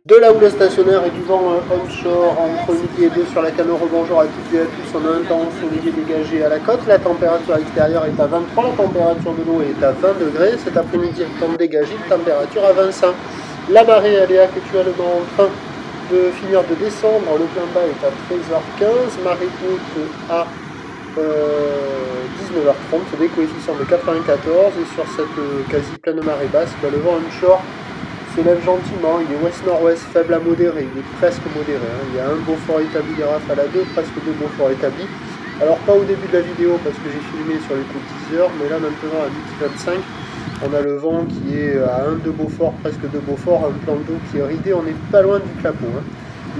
De la houle stationnaire et du vent onshore entre midi et 2 sur la canne. Rebonjour à toutes et à tous. On a un temps ensoleillé dégagé à la côte. La température extérieure est à 23, la température de l'eau est à 20 degrés. Cet après-midi, le temps dégagé, température à 25. La marée, elle est actuellement en train de finir de descendre. Le plein bas est à 13h15. Marée haute à 19h30. Des coefficients de 94. Et sur cette quasi pleine marée basse, le vent onshore s'élève gentiment, il est ouest-nord-ouest, faible à modéré, il est presque modéré. Il y a un Beaufort établi, des rafales à 2, presque 2 Beaufort établis. Alors pas au début de la vidéo parce que j'ai filmé sur les coups de 10 heures, mais là maintenant à 12h25, on a le vent qui est à 1 de Beaufort, presque 2 Beaufort, un plan d'eau qui est ridé, on n'est pas loin du clapot.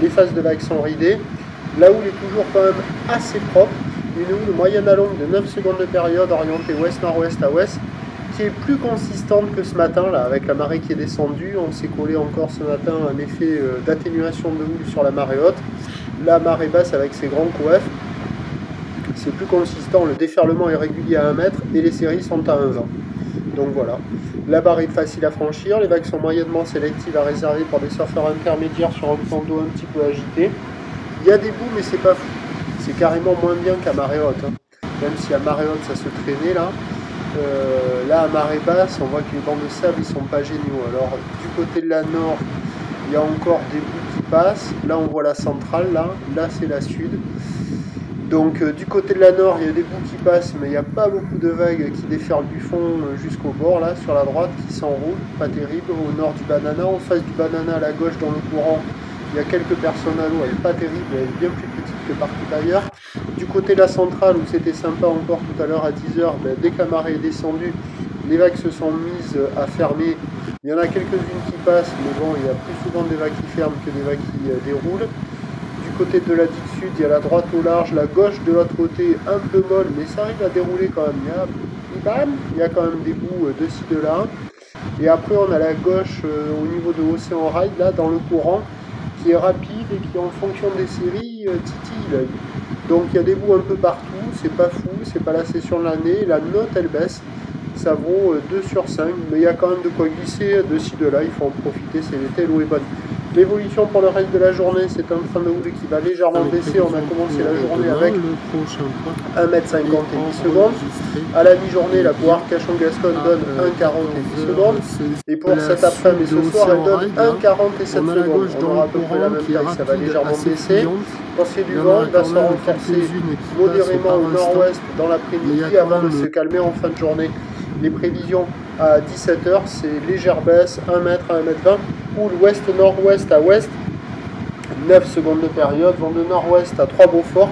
Les phases de vagues sont ridées, la houle est toujours quand même assez propre, une houle moyenne à longue de 9 secondes de période orientée ouest-nord-ouest à ouest, qui est plus consistante que ce matin, là, avec la marée qui est descendue. On s'est collé encore ce matin un effet d'atténuation de houle sur la marée haute. La marée basse avec ses grands coefs, c'est plus consistant, le déferlement est régulier à 1 mètre et les séries sont à 1,20. Donc voilà, la barre est facile à franchir, les vagues sont moyennement sélectives à réserver pour des surfeurs intermédiaires sur un plan d'eau un petit peu agité. Il y a des bouts mais c'est pas fou, c'est carrément moins bien qu'à marée haute. Même si à marée haute ça se traînait là. Là à marée basse, on voit que les bancs de sable ils sont pas géniaux. Alors du côté de la nord, il y a encore des bouts qui passent. Là on voit la centrale, là c'est la sud. Donc du côté de la nord, il y a des bouts qui passent, mais il n'y a pas beaucoup de vagues qui déferlent du fond jusqu'au bord, là sur la droite, qui s'enroulent, pas terrible. Au nord du banana, en face du banana à la gauche dans le courant, il y a quelques personnes à l'eau, elle n'est pas terrible, elle est bien plus petite que partout ailleurs. Du côté de la centrale, où c'était sympa encore tout à l'heure à 10h, dès que la marée est descendue, les vagues se sont mises à fermer. Il y en a quelques-unes qui passent, mais bon, il y a plus souvent des vagues qui ferment que des vagues qui déroulent. Du côté de la digue sud, il y a la droite au large, la gauche de l'autre côté un peu molle, mais ça arrive à dérouler quand même. Il y a quand même des bouts de ci, de là. Et après, on a la gauche au niveau de Océan Rail, là, dans le courant, qui est rapide et qui, en fonction des séries, titille l'œil. Donc il y a des bouts un peu partout, c'est pas fou, c'est pas la session de l'année, la note elle baisse, ça vaut 2 sur 5, mais il y a quand même de quoi glisser de ci, de là, il faut en profiter, c'est l'été, l'eau est bonne. L'évolution pour le reste de la journée, c'est un train de houle qui va légèrement baisser, on a commencé la journée avec 1,50 m et 10 secondes. À la mi-journée, la Boire Cachon-Gascogne donne 1,40 et 10 secondes. Et pour cet après-midi et ce soir, elle donne 1,40 et 7 secondes. On aura à peu près la même taille, ça va légèrement baisser. Pour ce qui est du vent, il va se renforcer modérément au nord-ouest dans l'après-midi avant de se calmer en fin de journée. Les prévisions à 17h, c'est légère baisse, 1 mètre à 1,20 m, houle ouest-nord-ouest à ouest, 9 secondes de période, vent de nord-ouest à 3 Beaufort,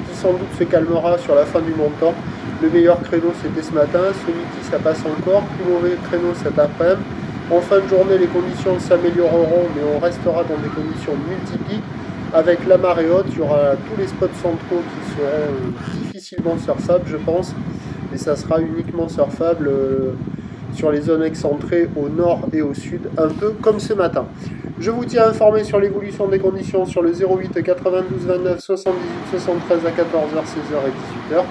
qui sans doute se calmera sur la fin du montant. Le meilleur créneau c'était ce matin, ce midi ça passe encore, plus mauvais créneau cet après-midi. En fin de journée, les conditions s'amélioreront, mais on restera dans des conditions multiples. Avec la marée haute, il y aura tous les spots centraux qui seront difficilement surfables, je pense. Et ça sera uniquement surfable sur les zones excentrées au nord et au sud, un peu comme ce matin. Je vous tiens informé sur l'évolution des conditions sur le 08 92 29 78 73 à 14h, 16h et 18h.